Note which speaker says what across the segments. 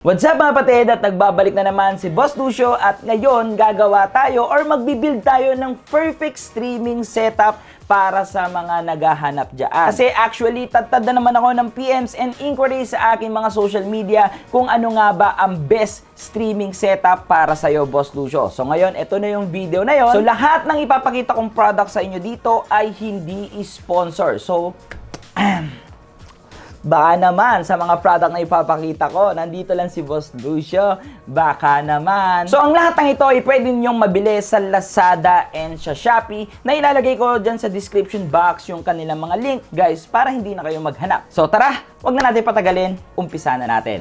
Speaker 1: What's up mga patid, at nagbabalik na naman si Boss Lucio at ngayon gagawa tayo or magbibuild tayo ng perfect streaming setup para sa mga naghahanap dyan. Kasi actually, tatad na naman ako ng PMs and inquiries sa aking mga social media kung ano nga ba ang best streaming setup para sa'yo, Boss Lucio. So ngayon, ito na yung video na yon. So lahat ng ipapakita kong product sa inyo dito ay hindi sponsor. So, baka naman sa mga product na ipapakita ko, nandito lang si Boss Lucio. Baka naman. So ang lahat ng ito ay pwede ninyong mabili sa Lazada and sa Shopee na ilalagay ko dyan sa description box yung kanilang mga link, guys, para hindi na kayo maghanap. So tara, wag na natin patagalin, umpisa na natin.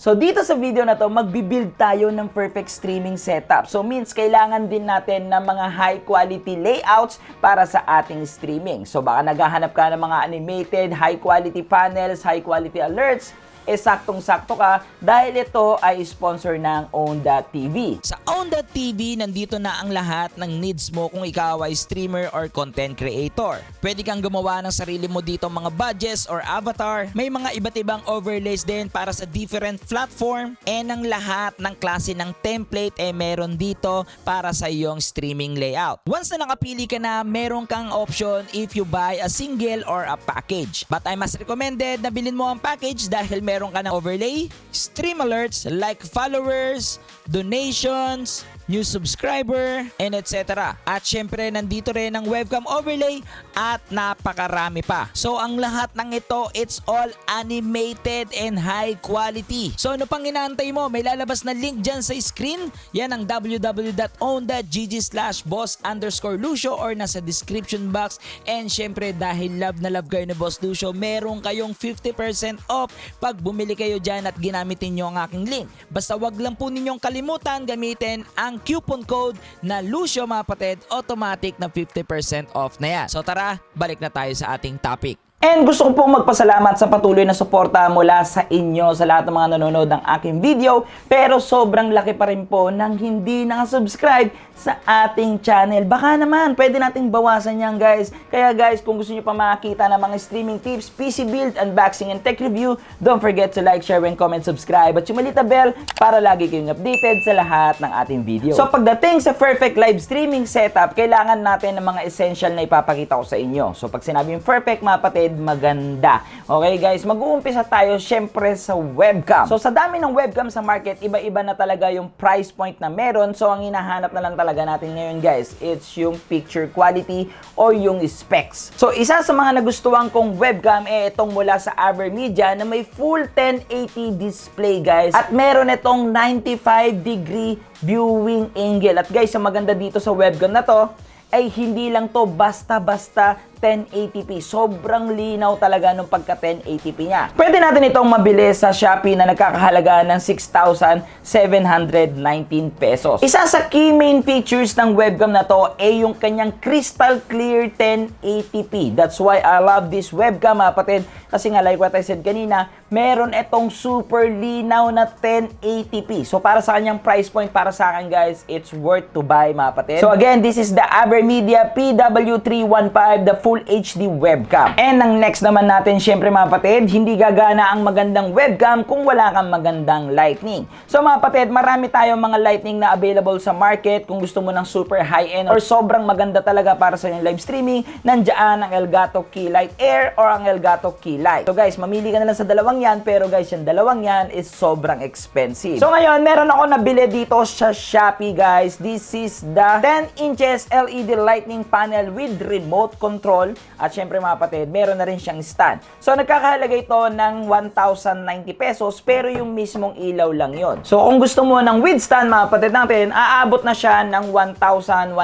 Speaker 1: So dito sa video na to, magbibuild tayo ng perfect streaming setup. So means kailangan din natin ng mga high quality layouts para sa ating streaming. So baka naghahanap ka ng mga animated, high quality panels, high quality alerts, saktong-sakto ka dahil ito ay sponsor ng Own.tv. Sa Own.tv, nandito na ang lahat ng needs mo kung ikaw ay streamer or content creator. Pwede kang gumawa ng sarili mo dito mga badges or avatar. May mga iba't ibang overlays din para sa different platform and ang lahat ng klase ng template meron dito para sa iyong streaming layout. Once na nakapili ka na, meron kang option if you buy a single or a package. But I must recommended na bilhin mo ang package dahil meron ka ng overlay, stream alerts like followers, donations, new subscriber, and etc. At syempre, nandito rin ang webcam overlay at napakarami pa. So, ang lahat ng ito, it's all animated and high quality. So, ano pang inaantay mo? May lalabas na link dyan sa screen. Yan ang www.own.gg/boss_Lucio or nasa description box. And syempre, dahil love na love kayo ni Boss Lucio, meron kayong 50% off pag bumili kayo dyan at ginamitin nyo ang aking link. Basta wag lang po ninyong kalimutan gamitin ang coupon code na Lucio mga patid, automatic na 50% off na yan. So tara, balik na tayo sa ating topic. And gusto ko pong magpasalamat sa patuloy na suporta mula sa inyo, sa lahat ng mga nanonood ng aking video. Pero sobrang laki pa rin po ng hindi nakasubscribe sa ating channel. Baka naman, pwede nating bawasan yan, guys. Kaya guys, kung gusto nyo pa makakita ng mga streaming tips, PC build, unboxing, and tech review, don't forget to like, share, and comment, subscribe, at yung malita bell para lagi kayong updated sa lahat ng ating video. So pagdating sa perfect live streaming setup, kailangan natin ng mga essential na ipapakita ko sa inyo. So pag sinabing perfect, mga patid, maganda. Okay guys, mag-uumpisa tayo syempre sa webcam. So sa dami ng webcam sa market, iba-iba na talaga yung price point na meron. So ang hinahanap na lang talaga natin ngayon guys, it's yung picture quality o yung specs. So isa sa mga nagustuhan kong webcam itong mula sa Avermedia na may full 1080 display guys. At meron itong 95-degree viewing angle. At guys, ang maganda dito sa webcam na to ay hindi lang to basta-basta 1080p. Sobrang linaw talaga nung pagka 1080p niya. Pwede natin itong mabili sa Shopee na nagkakahalaga ng 6,719 pesos. Isa sa key main features ng webcam na to ay yung kanyang crystal clear 1080p. That's why I love this webcam mga patid. Kasi nga like what I said kanina, meron itong super linaw na 1080p. So para sa kanyang price point, para sa akin guys, it's worth to buy mga patid. So again, this is the Avermedia PW315, the Full HD webcam. And ang next naman natin, syempre mga patid, hindi gagana ang magandang webcam kung wala kang magandang lighting. So mga patid, marami tayong mga lighting na available sa market. Kung gusto mo ng super high-end or sobrang maganda talaga para sa yung live streaming, nandiyan ang Elgato Keylight Air or ang Elgato Keylight. So guys, mamili ka na lang sa dalawang yan, pero guys, yung dalawang yan is sobrang expensive. So ngayon, meron ako nabili dito sa Shopee guys. This is the 10 inches LED lightning panel with remote control. At syempre mga patid, meron na rin siyang stand. So nagkakahalaga ito ng 1,090 pesos pero yung mismong ilaw lang yon. So kung gusto mo ng with stand mga patid natin, aabot na siya ng 1,195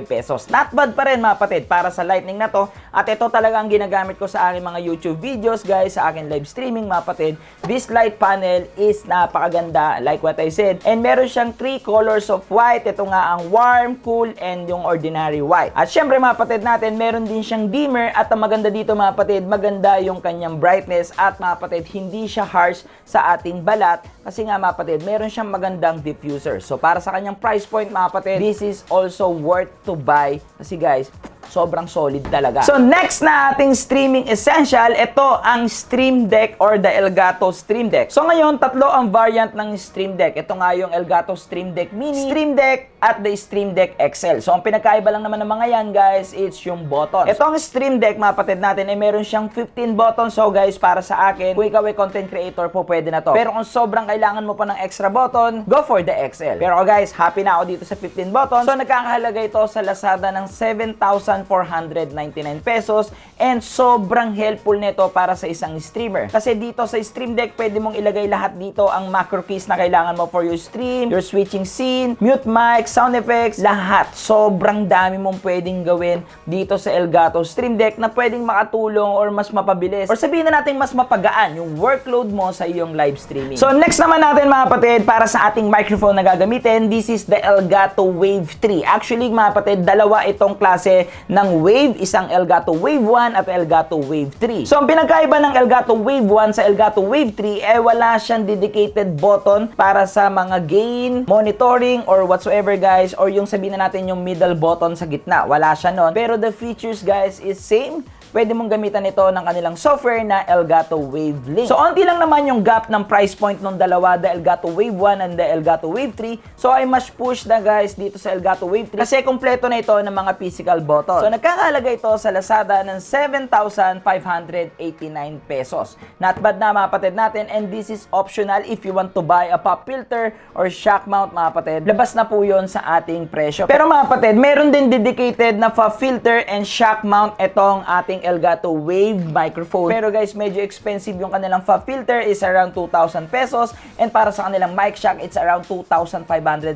Speaker 1: pesos. Not bad pa rin mga patid para sa lightning na to. At ito talaga ang ginagamit ko sa aking mga YouTube videos guys, sa aking live streaming mga patid. This light panel is napakaganda like what I said. And meron siyang 3 colors of white. Ito nga ang warm, cool, and yung ordinary white. At syempre mga patid natin, meron din siyang dimmer at ang maganda dito mga patid, maganda yung kanyang brightness at mga patid, hindi siya harsh sa ating balat kasi nga mga patid, meron siyang magandang diffuser. So para sa kanyang price point mga patid, this is also worth to buy kasi guys, sobrang solid talaga. So next na ating streaming essential, ito ang Stream Deck or the Elgato Stream Deck. So ngayon, tatlo ang variant ng Stream Deck. Ito nga yung Elgato Stream Deck Mini, Stream Deck, at the Stream Deck XL. So ang pinagkaiba lang naman ng mga yan guys, it's yung buttons. Ito ang Stream Deck, mga kapatid natin, ay meron siyang 15 buttons. So guys, para sa akin, kung ikaw ay content creator po, pwede na to. Pero kung sobrang kailangan mo pa ng extra button, go for the XL. Pero guys, happy na ako dito sa 15 buttons. So nagkakahalaga ito sa Lazada ng 7,499 pesos and sobrang helpful nito para sa isang streamer. Kasi dito sa Stream Deck, pwede mong ilagay lahat dito ang macro keys na kailangan mo for your stream, your switching scene, mute mic, sound effects, lahat. Sobrang dami mong pwedeng gawin dito sa Elgato Stream Deck na pwedeng makatulong or mas mapabilis or sabihin na natin mas mapagaan yung workload mo sa iyong live streaming. So next naman natin mga kapatid, para sa ating microphone na gagamitin, this is the Elgato Wave 3. Actually mga kapatid, dalawa itong klase ng Wave, isang Elgato Wave 1 at Elgato Wave 3. So ang pinagkaiba ng Elgato Wave 1 sa Elgato Wave 3 wala siyang dedicated button para sa mga gain, monitoring or whatsoever guys, or yung sabihin na natin yung middle button sa gitna. Wala siya nun. Pero the features guys is same. Pwede mong gamitan ito ng kanilang software na Elgato Wave Link. So, onti lang naman yung gap ng price point ng dalawa, the Elgato Wave 1 and the Elgato Wave 3. So, I must push na guys dito sa Elgato Wave 3 kasi kompleto na ito ng mga physical buttons. So, nagkakahalaga ito sa Lazada ng 7,589 pesos. Not bad na mga kapatid natin, and this is optional if you want to buy a pop filter or shock mount mga kapatid. Labas na po yun sa ating presyo. Pero mga kapatid, meron din dedicated na pop filter and shock mount itong ating Elgato Wave microphone. Pero guys, medyo expensive yung kanilang FAB filter, is around 2,000 pesos, and para sa kanilang mic shock, it's around 2,500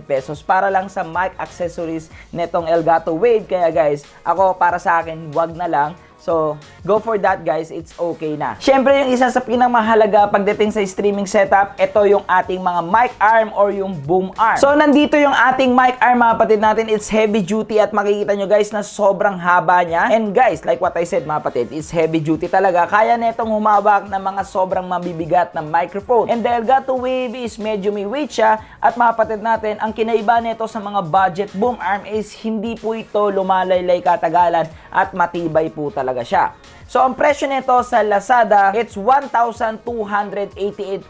Speaker 1: pesos para lang sa mic accessories netong Elgato Wave. Kaya guys, ako para sa akin, wag na lang. So, go for that guys, it's okay na. Syempre, yung isa sa pinamahalaga pagdating sa streaming setup, ito yung ating mga mic arm or yung boom arm. So, nandito yung ating mic arm mga kapatid natin. It's heavy duty at makikita nyo guys na sobrang haba niya. And guys, like what I said mga kapatid, it's heavy duty talaga. Kaya netong humawak ng mga sobrang mabibigat na microphone. And the Elgato Wave is medyo may weight siya. At mga kapatid natin, ang kinaiba nito sa mga budget boom arm is hindi po ito lumalaylay katagalan at matibay po talaga siya. So, ang presyo nito sa Lazada, it's 1,288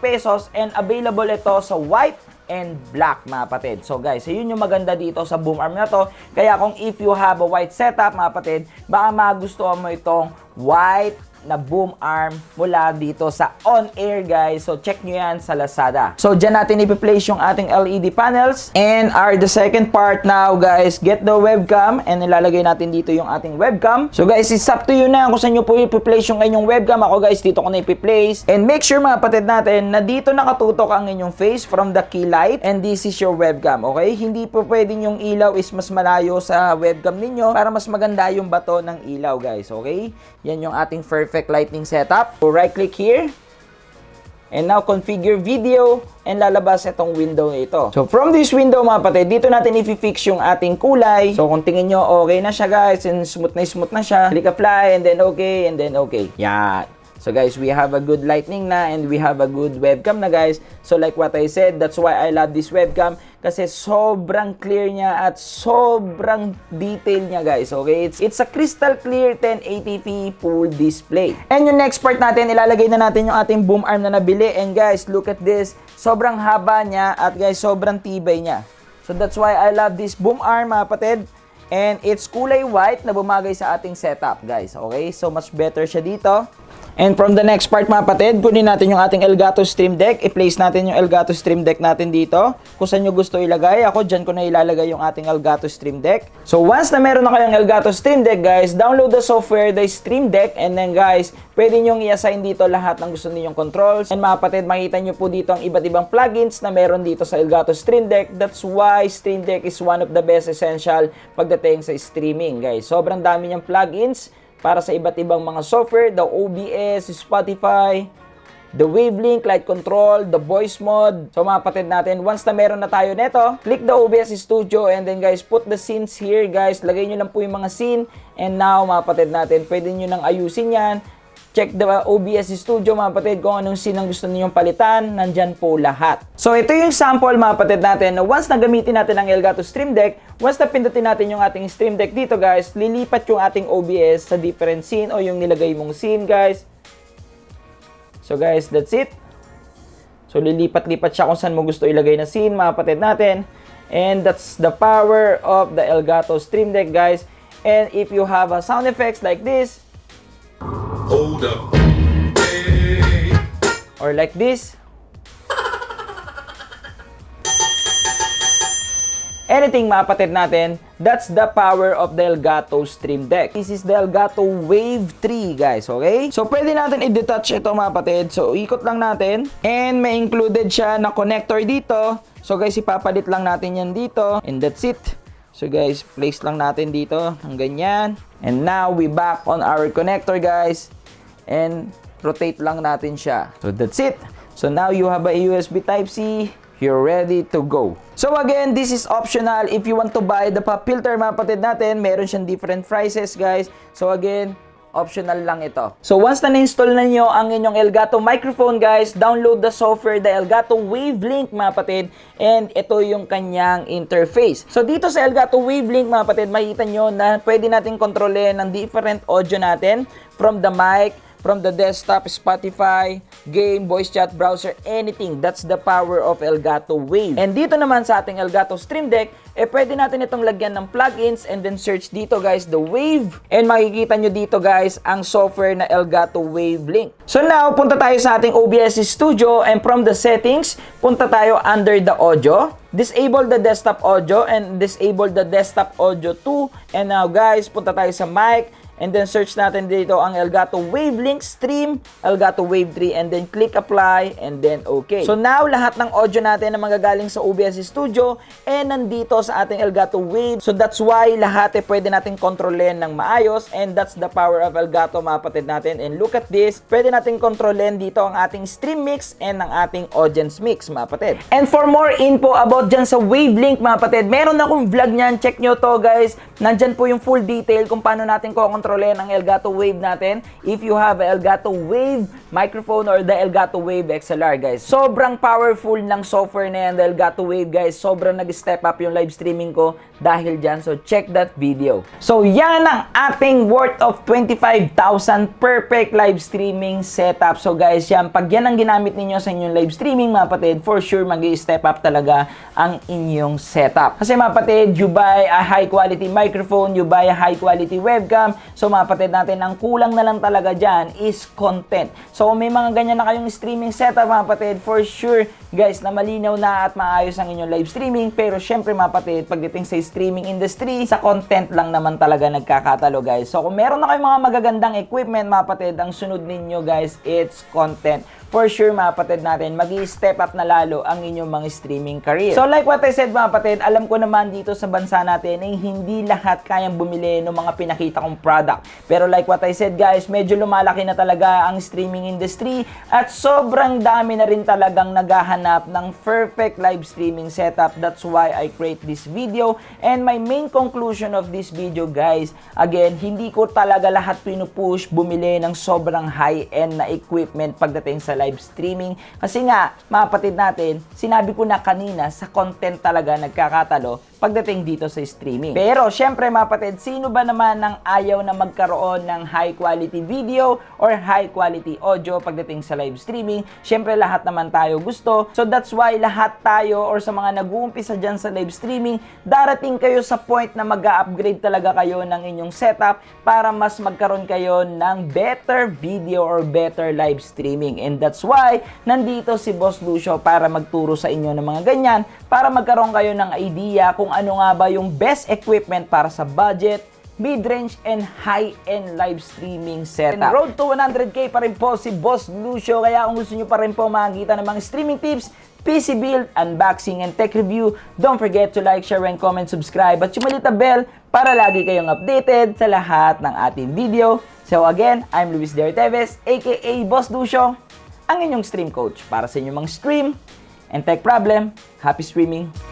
Speaker 1: pesos and available ito sa white and black mga kapatid. So guys, yun yung maganda dito sa boom arm na to. Kaya kung if you have a white setup mga kapatid, baka magustuhan mo itong white na boom arm mula dito sa On-Air guys. So check nyo yan sa Lazada. So dyan natin ipi-place yung ating LED panels. And the second part now guys, get the webcam and ilalagay natin dito yung ating webcam. So guys, it's up to you na kung saan nyo po ipi-place yung inyong webcam. Ako guys, dito ko na ipi-place. And make sure mga kapatid natin na dito nakatutok ang inyong face from the key light. And this is your webcam, okay? Hindi po pwedeng yung ilaw is mas malayo sa webcam ninyo para mas maganda yung bato ng ilaw guys, okay? Yan yung ating perfect lighting setup. So right click here and now configure video and lalabas itong window na ito. So from this window mga kapatid, dito natin i-fix yung ating kulay. So kung tingin nyo okay na siya guys and smooth na siya, click apply and then okay and then okay. Yan. So guys, we have a good lighting na and we have a good webcam na guys. So like what I said, that's why I love this webcam kasi sobrang clear niya at sobrang detail niya guys. Okay, it's a crystal clear 1080p full display. And yung next part natin, ilalagay na natin yung ating boom arm na nabili. And guys, look at this. Sobrang haba niya at guys, sobrang tibay niya. So that's why I love this boom arm mga kapatid. And it's kulay white na bumagay sa ating setup guys. Okay, so much better siya dito. And from the next part mga kapatid, kunin natin yung ating Elgato Stream Deck. I-place natin yung Elgato Stream Deck natin dito. Kung saan nyo gusto ilagay, ako dyan ko na ilalagay yung ating Elgato Stream Deck. So once na meron na kayong Elgato Stream Deck guys, download the software, the Stream Deck. And then guys, pwede nyong i-assign dito lahat ng gusto ninyong controls. And mga kapatid, makita nyo po dito ang iba't ibang plugins na meron dito sa Elgato Stream Deck. That's why Stream Deck is one of the best essential pagdating sa streaming guys. Sobrang dami niyang plugins para sa iba't ibang mga software, the OBS, Spotify, the Wavelink, Light Control, the Voice Mode. So mga kapatid natin, once na meron na tayo neto, click the OBS Studio and then guys, put the scenes here guys. Lagay nyo lang po yung mga scene and now mga kapatid natin, pwede nyo nang ayusin yan. check the OBS Studio mga kapatid kung anong scene ang gusto ninyong palitan. Nandyan po lahat. So ito yung sample mga kapatid natin na once na gamitin natin ang Elgato Stream Deck, once na pindutin natin yung ating Stream Deck dito guys, lilipat yung ating OBS sa different scene o yung nilagay mong scene guys. So guys, that's it. So lilipat-lipat siya kung saan mo gusto ilagay na scene mga kapatid natin. And that's the power of the Elgato Stream Deck guys. And if you have a sound effects like this, hold up, hey, or like this, anything mga kapatid natin, that's the power of the Elgato Stream Deck. This is the Elgato Wave 3 guys, okay? So pwede natin i-detach ito mga kapatid. So ikot lang natin and may included siya na connector dito. So guys, ipapalit lang natin yan dito and that's it. So guys, place lang natin dito ng ganyan. And now we back on our connector guys and rotate lang natin siya. So that's it. So now you have a USB Type-C. You're ready to go. So again, this is optional. If you want to buy the pop filter mga kapatid natin, meron siyang different prices guys. So again, optional lang ito. So once na na-install na nyo ang inyong Elgato microphone guys, download the software, the Elgato Wavelink mga kapatid. And ito yung kanyang interface. So dito sa Elgato Wavelink mga kapatid, makikita nyo na pwede natin kontrolin ng different audio natin from the mic, from the desktop, Spotify, game, voice chat, browser, anything. That's the power of Elgato Wave. And dito naman sa ating Elgato Stream Deck, pwede natin itong lagyan ng plugins and then search dito guys, the Wave. And makikita nyo dito guys, ang software na Elgato Wavelink. So now, punta tayo sa ating OBS Studio and from the settings, punta tayo under the audio. Disable the desktop audio and disable the desktop audio 2. And now guys, punta tayo sa mic. And then search natin dito ang Elgato Wavelink Stream, Elgato Wave 3, and then click apply, and then okay. So now, lahat ng audio natin na magagaling sa OBS Studio, nandito sa ating Elgato Wave. So that's why lahat pwede natin kontrolin ng maayos, and that's the power of Elgato mga kapatid natin. And look at this, pwede natin kontrolin dito ang ating stream mix and ang ating audience mix mga kapatid. And for more info about dyan sa Wavelink mga kapatid, meron akong vlog niyan, check nyo to guys. Nandyan po yung full detail kung paano natin kontrolin ang Elgato Wave natin if you have Elgato Wave microphone or the Elgato Wave XLR guys. Sobrang powerful ng software na yan, the Elgato Wave guys. Sobrang nag-step up yung live streaming ko dahil dyan. So check that video. So yan ang ating worth of 25,000 perfect live streaming setup. So guys, yan, pag yan ang ginamit ninyo sa inyong live streaming mga patid, for sure mag-i-step up talaga ang inyong setup. Kasi mga patid, you buy a high quality microphone, you buy a high quality webcam. So mga patid natin, ang kulang na lang talaga dyan is content. So kung may mga ganyan na kayong streaming setup mga patid, for sure guys na malinaw na at maayos ang inyong live streaming. Pero syempre mga patid, pagdating sa streaming industry, sa content lang naman talaga nagkakatalo guys. So kung meron na kayong mga magagandang equipment mga patid, ang sunod ninyo guys, it's content. For sure mga patid natin, mag-i-step up na lalo ang inyong mga streaming career. So like what I said mga patid, alam ko naman dito sa bansa natin ay hindi lahat kayang bumili ng mga pinakita kong product. Pero like what I said guys, medyo lumalaki na talaga ang streaming industry at sobrang dami na rin talagang naghahanap ng perfect live streaming setup. That's why I create this video. And my main conclusion of this video guys, again, hindi ko talaga lahat pinupush bumili ng sobrang high-end na equipment pagdating sa live streaming. Kasi nga, mga patid natin, sinabi ko na kanina, sa content talaga nagkakatalo pagdating dito sa streaming. Pero, syempre mga patid, sino ba naman ang ayaw na magkaroon ng high quality video or high quality audio pagdating sa live streaming? Syempre, lahat naman tayo gusto. So, that's why lahat tayo or sa mga nag-uumpisa dyan sa live streaming, darating kayo sa point na mag-upgrade talaga kayo ng inyong setup para mas magkaroon kayo ng better video or better live streaming. And that's why, nandito si Boss Lucio para magturo sa inyo ng mga ganyan, para magkaroon kayo ng idea kung ano nga ba yung best equipment para sa budget, mid-range, and high-end live streaming setup. And road to 100k pa rin po si Boss Lucio, kaya kung gusto nyo pa rin po makikita ng mga streaming tips, PC build, unboxing, and tech review, don't forget to like, share, and comment, subscribe, at sumalit na bell para lagi kayong updated sa lahat ng ating video. So again, I'm Luis Derteves, aka Boss Lucio, ang inyong stream coach para sa inyong mga stream and tech problem. Happy streaming!